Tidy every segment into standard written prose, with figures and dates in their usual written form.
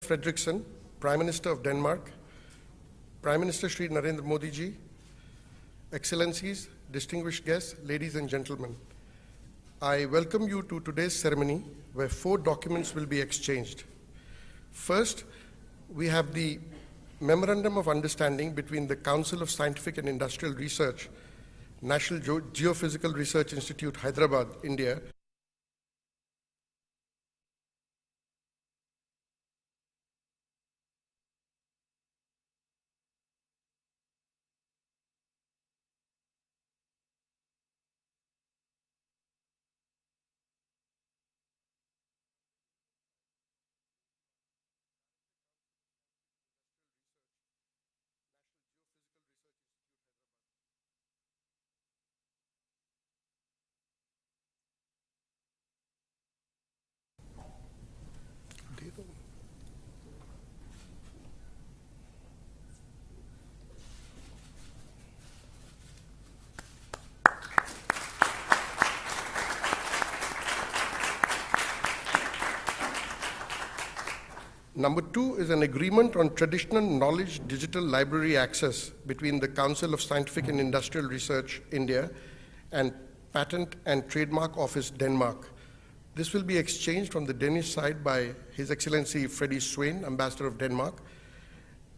Fredriksson, Prime Minister of Denmark, Prime Minister Shri Narendra Modi ji, Excellencies, distinguished guests, ladies and gentlemen, I welcome you to today's ceremony where 4 documents will be exchanged. First, we have the Memorandum of Understanding between the Council of Scientific and Industrial Research, National Geophysical Research Institute, Hyderabad, India, Number 2 is an agreement on traditional knowledge digital library access between the Council of Scientific and Industrial Research, India, and Patent and Trademark Office, Denmark. This will be exchanged from the Danish side by His Excellency Freddie Swain, Ambassador of Denmark,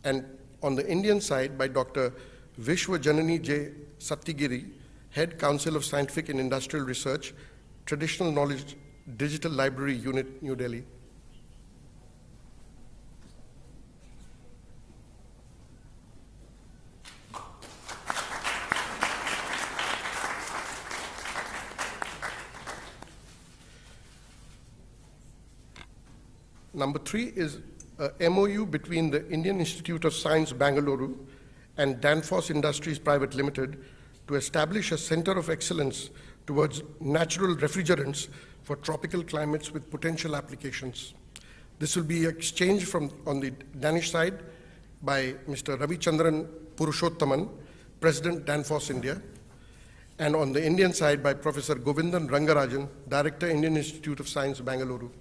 and on the Indian side by Dr. Vishwajanani J. Satyagiri, Head Council of Scientific and Industrial Research, Traditional Knowledge Digital Library Unit, New Delhi. Number 3 is a MOU between the Indian Institute of Science, Bangalore, and Danfoss Industries Private Limited to establish a center of excellence towards natural refrigerants for tropical climates with potential applications. This will be exchanged on the Danish side by Mr. Ravichandran Purushottaman, President, Danfoss India, and on the Indian side by Professor Govindan Rangarajan, Director, Indian Institute of Science, Bangalore.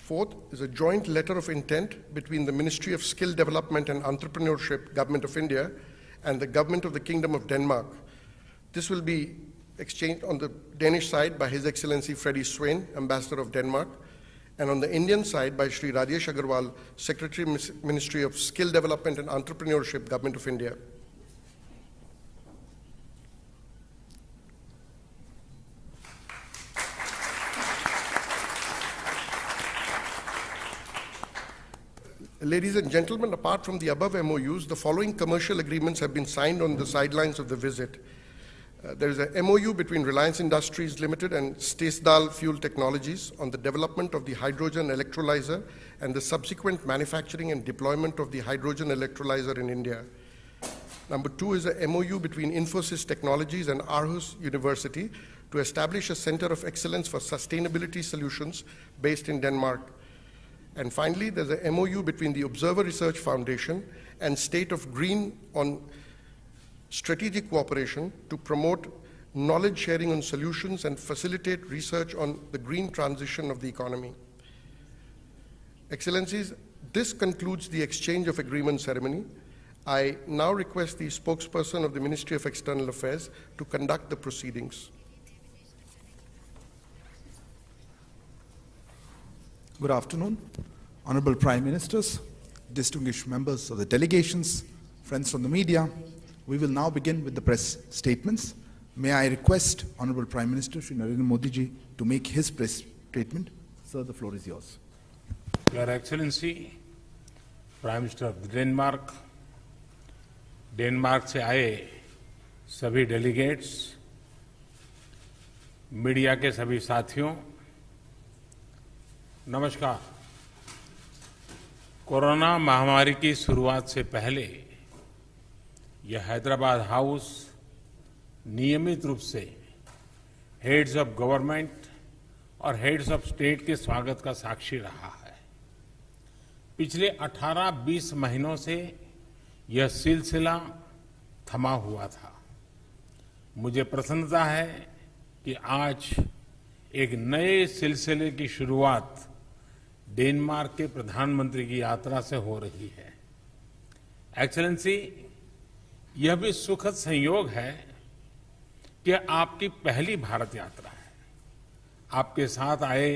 Fourth is a joint letter of intent between the Ministry of Skill Development and Entrepreneurship, Government of India, and the Government of the Kingdom of Denmark. This will be exchanged on the Danish side by His Excellency Freddie Swain, Ambassador of Denmark, and on the Indian side by Shri Rajesh Agarwal, Secretary, Ministry of Skill Development and Entrepreneurship, Government of India. Ladies and gentlemen, apart from the above MOUs, the following commercial agreements have been signed on the sidelines of the visit. There is a MOU between Reliance Industries Limited and Stesdal Fuel Technologies on the development of the hydrogen electrolyzer and the subsequent manufacturing and deployment of the hydrogen electrolyzer in India. Number 2 is a MOU between Infosys Technologies and Aarhus University to establish a center of excellence for sustainability solutions based in Denmark. And finally, there's a MOU between the Observer Research Foundation and State of Green on strategic cooperation to promote knowledge sharing on solutions and facilitate research on the green transition of the economy. Excellencies, this concludes the exchange of agreement ceremony. I now request the spokesperson of the Ministry of External Affairs to conduct the proceedings. Good afternoon, Honorable Prime Ministers, distinguished members of the delegations, friends from the media. We will now begin with the press statements. May I request Honorable Prime Minister Shri Narendra Modi ji to make his press statement. Sir, the floor is yours. Your Excellency, Prime Minister of Denmark, Denmark से आए सभी delegates, media के सभी साथियों, नमस्कार। Corona महामारी की शुरुआत से पहले यह हैदराबाद हाउस नियमित रूप से हेड्स ऑफ गवर्नमेंट और हेड्स ऑफ स्टेट के स्वागत का साक्षी रहा है। पिछले 18-20 महीनों से यह सिलसिला थमा हुआ था। मुझे प्रसन्नता है कि आज एक नए सिलसिले की शुरुआत डेनमार्क के प्रधानमंत्री की यात्रा से हो रही है। एक्सेलेंसी, यह भी सुखद संयोग है कि आपकी पहली भारत यात्रा है। आपके साथ आए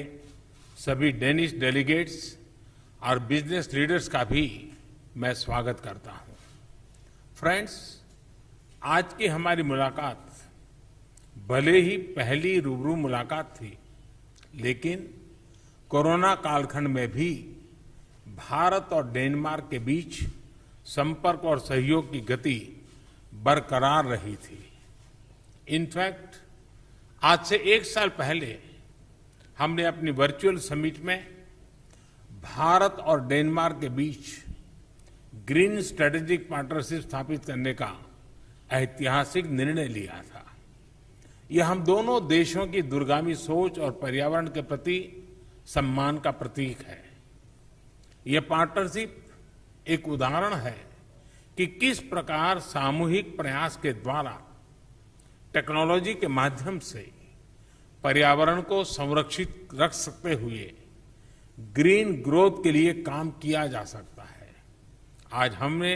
सभी डेनिश डेलीगेट्स और बिजनेस लीडर्स का भी मैं स्वागत करता हूं। फ्रेंड्स, आज की हमारी मुलाकात भले ही पहली रूबरू मुलाकात थी, लेकिन कोरोना कालखंड में भी भारत और डेनमार्क के बीच संपर्क और सहयोग की गति बरकरार रही थी। इनफैक्ट, आज से 1 साल पहले हमने अपनी वर्चुअल समिट में भारत और डेनमार्क के बीच ग्रीन स्ट्रेटेजिक पार्टनरशिप स्थापित करने का ऐतिहासिक निर्णय लिया था। यह हम दोनों देशों की दूरगामी सोच और पर्यावरण के प्रति सम्मान का प्रतीक है। यह पार्टनरशिप एक उदाहरण है कि किस प्रकार सामूहिक प्रयास के द्वारा टेक्नोलॉजी के माध्यम से पर्यावरण को संरक्षित रख सकते हुए ग्रीन ग्रोथ के लिए काम किया जा सकता है। आज हमने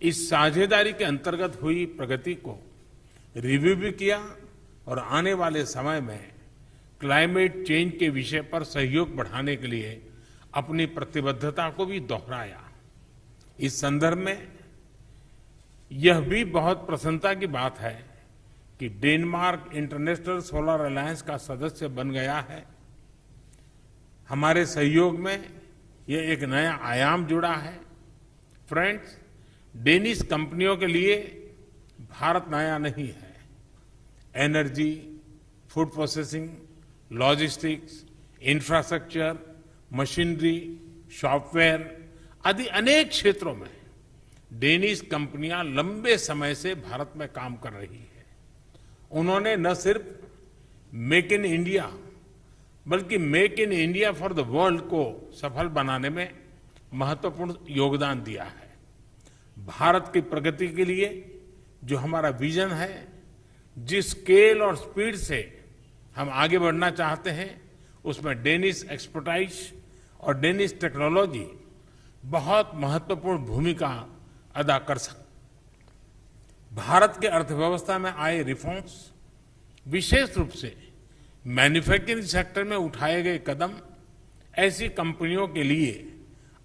इस साझेदारी के अंतर्गत हुई प्रगति को रिव्यू भी किया और आने वाले समय में क्लाइमेट चेंज के विषय पर सहयोग बढ़ाने के लिए अपनी प्रतिबद्धता को भी दोहराया। इस संदर्भ में यह भी बहुत प्रसन्नता की बात है कि डेनमार्क इंटरनेशनल सोलर अलायंस का सदस्य बन गया है। हमारे सहयोग में यह एक नया आयाम जुड़ा है। फ्रेंड्स, डेनिश कंपनियों के लिए भारत नया नहीं है। Energy, food processing, logistics, infrastructure, machinery, software आदि अनेक क्षेत्रों में डेनिश कंपनियां लंबे समय से भारत में काम कर रही है। उन्होंने न सिर्फ मेक इन इंडिया बल्कि make in India for the world को सफल बनाने में महत्वपूर्ण योगदान दिया है। भारत की प्रगति के लिए जो हमारा विजन है, जिस स्केल और स्पीड से हम आगे बढ़ना चाहते हैं, उसमें डेनिश एक्सपर्टाइज और डेनिश टेक्नोलॉजी बहुत महत्वपूर्ण भूमिका अदा कर सकती। भारत के अर्थव्यवस्था में आए रिफॉर्म्स, विशेष रूप से मैन्युफैक्चरिंग सेक्टर में उठाए गए कदम ऐसी कंपनियों के लिए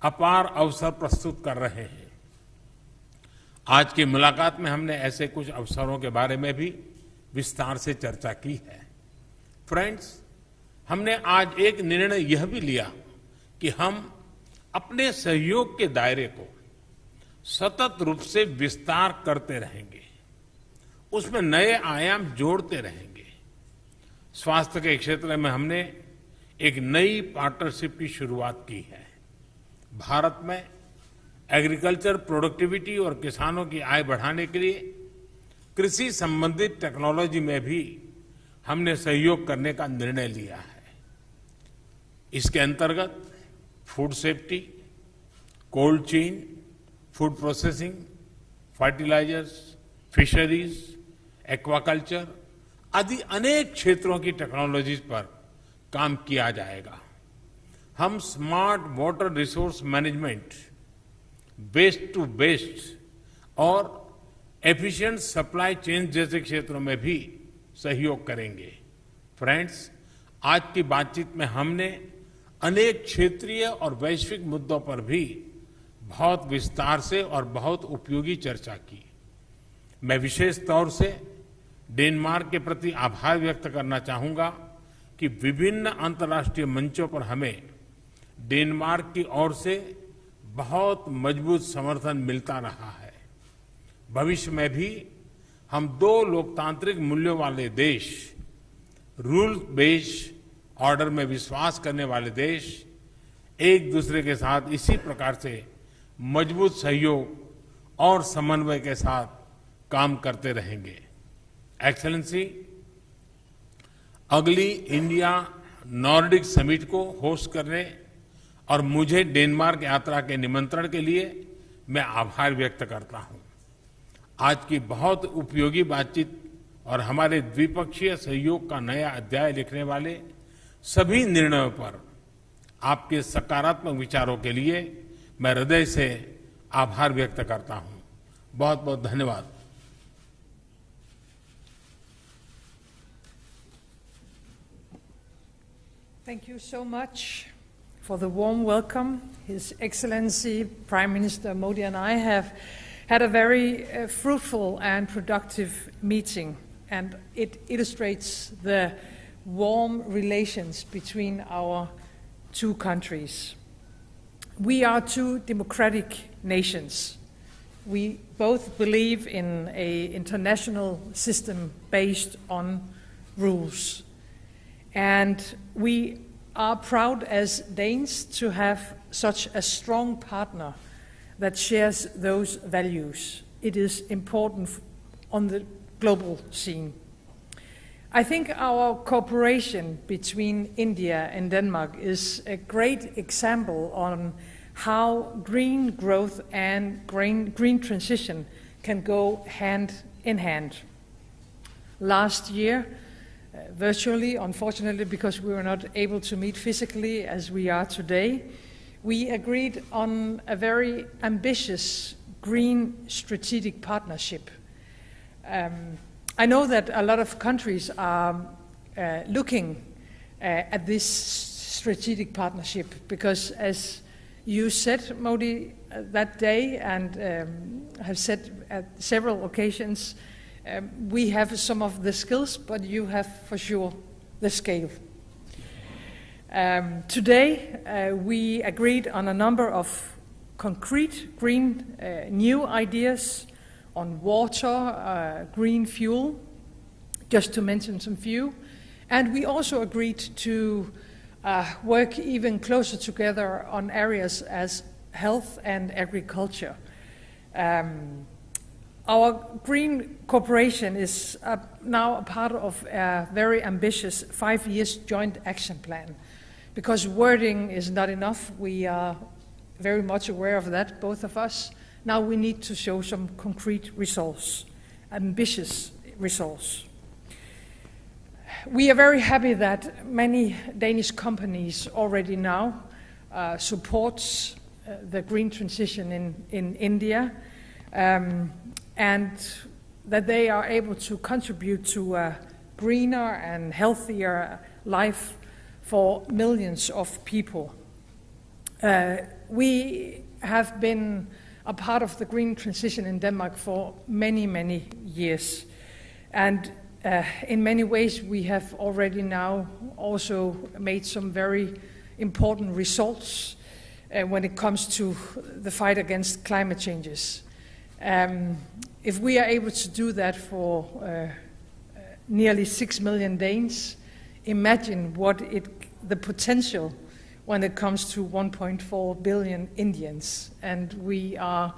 अपार अवसर प्रस्तुत कर रहे हैं। आज की मुलाकात में हमने ऐसे कुछ अवसरों के बारे में भी विस्तार से चर्चा की है। फ्रेंड्स, हमने आज एक निर्णय यह भी लिया कि हम अपने सहयोग के दायरे को सतत रूप से विस्तार करते रहेंगे, उसमें नए आयाम जोड़ते रहेंगे। स्वास्थ्य के क्षेत्र में हमने एक नई पार्टनरशिप की शुरुआत की है। भारत में एग्रीकल्चर प्रोडक्टिविटी और किसानों की आय बढ़ाने के लिए कृषि संबंधित टेक्नोलॉजी में भी हमने सहयोग करने का निर्णय लिया है। इसके अंतर्गत food safety, cold chain, food processing, fertilisers, fisheries, aquaculture आदि अनेक क्षेत्रों की टेक्नोलॉजीज पर काम किया जाएगा। हम smart water resource management, waste to best और एफिशिएंट सप्लाई चेन जैसे क्षेत्रों में भी सहयोग करेंगे। फ्रेंड्स, आज की बातचीत में हमने अनेक क्षेत्रीय और वैश्विक मुद्दों पर भी बहुत विस्तार से और बहुत उपयोगी चर्चा की। मैं विशेष तौर से डेनमार्क के प्रति आभार व्यक्त करना चाहूंगा कि विभिन्न अंतर्राष्ट्रीय मंचों पर हमें डेनमार्क की ओर से बहुत मजबूत समर्थन मिलता रहा है। भविष्य में भी हम दो लोकतांत्रिक मूल्यों वाले देश, रूल बेस्ड ऑर्डर में विश्वास करने वाले देश, एक दूसरे के साथ इसी प्रकार से मजबूत सहयोग और समन्वय के साथ काम करते रहेंगे। एक्सेलेंसी, अगली इंडिया नॉर्डिक समिट को होस्ट करने और मुझे डेनमार्क यात्रा के निमंत्रण के लिए मैं आभार व्यक्त करता हूं। आज की बहुत उपयोगी बातचीत और हमारे द्विपक्षीय सहयोग का नया अध्याय लिखने वाले सभी निर्णयों पर आपके सकारात्मक विचारों के लिए मैं हृदय से आभार व्यक्त करता हूं। बहुत बहुत धन्यवाद। Thank you so much for the warm welcome. His Excellency Prime Minister Modi and I have had a very fruitful and productive meeting, and it illustrates the warm relations between our two countries. We are two democratic nations. We both believe in an international system based on rules. And we are proud as Danes to have such a strong partner that shares those values. It is important on the global scene. I think our cooperation between India and Denmark is a great example on how green growth and green transition can go hand in hand. Last year, virtually, unfortunately, because we were not able to meet physically as we are today, we agreed on a very ambitious green strategic partnership. I know that a lot of countries are looking at this strategic partnership because, as you said, Modi, that day, and have said at several occasions, we have some of the skills, but you have for sure the scale. Today, we agreed on a number of concrete green new ideas on water, green fuel, just to mention some few. And we also agreed to work even closer together on areas as health and agriculture. Our green cooperation is now a part of a very ambitious 5-year joint action plan. Because wording is not enough, we are very much aware of that, both of us. Now we need to show some concrete results, ambitious results. We are very happy that many Danish companies already now support the green transition in India. And that they are able to contribute to a greener and healthier life for millions of people. We have been a part of the green transition in Denmark for many, many years. And in many ways, we have already now also made some very important results when it comes to the fight against climate changes. If we are able to do that for nearly 6 million Danes, imagine what the potential when it comes to 1.4 billion Indians. And we are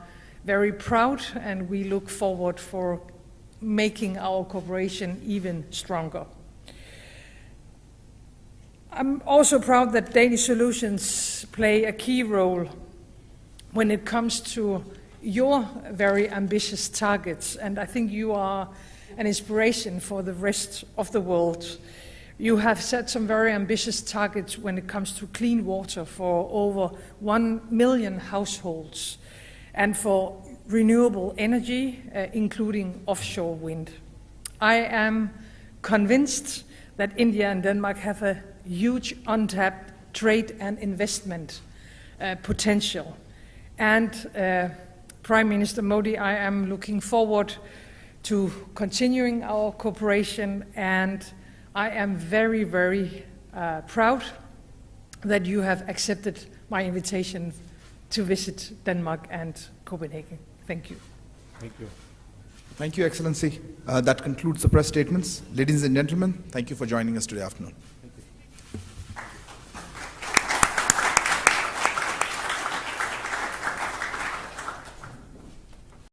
very proud, and we look forward for making our cooperation even stronger. I'm also proud that Danish solutions play a key role when it comes to your very ambitious targets, and I think you are an inspiration for the rest of the world. You have set some very ambitious targets when it comes to clean water for over 1 million households and for renewable energy, including offshore wind. I am convinced that India and Denmark have a huge untapped trade and investment potential. And Prime Minister Modi, I am looking forward to continuing our cooperation, and I am very, very proud that you have accepted my invitation to visit Denmark and Copenhagen. Thank you. Thank you. Thank you, Excellency. That concludes the press statements. Ladies and gentlemen, thank you for joining us today afternoon.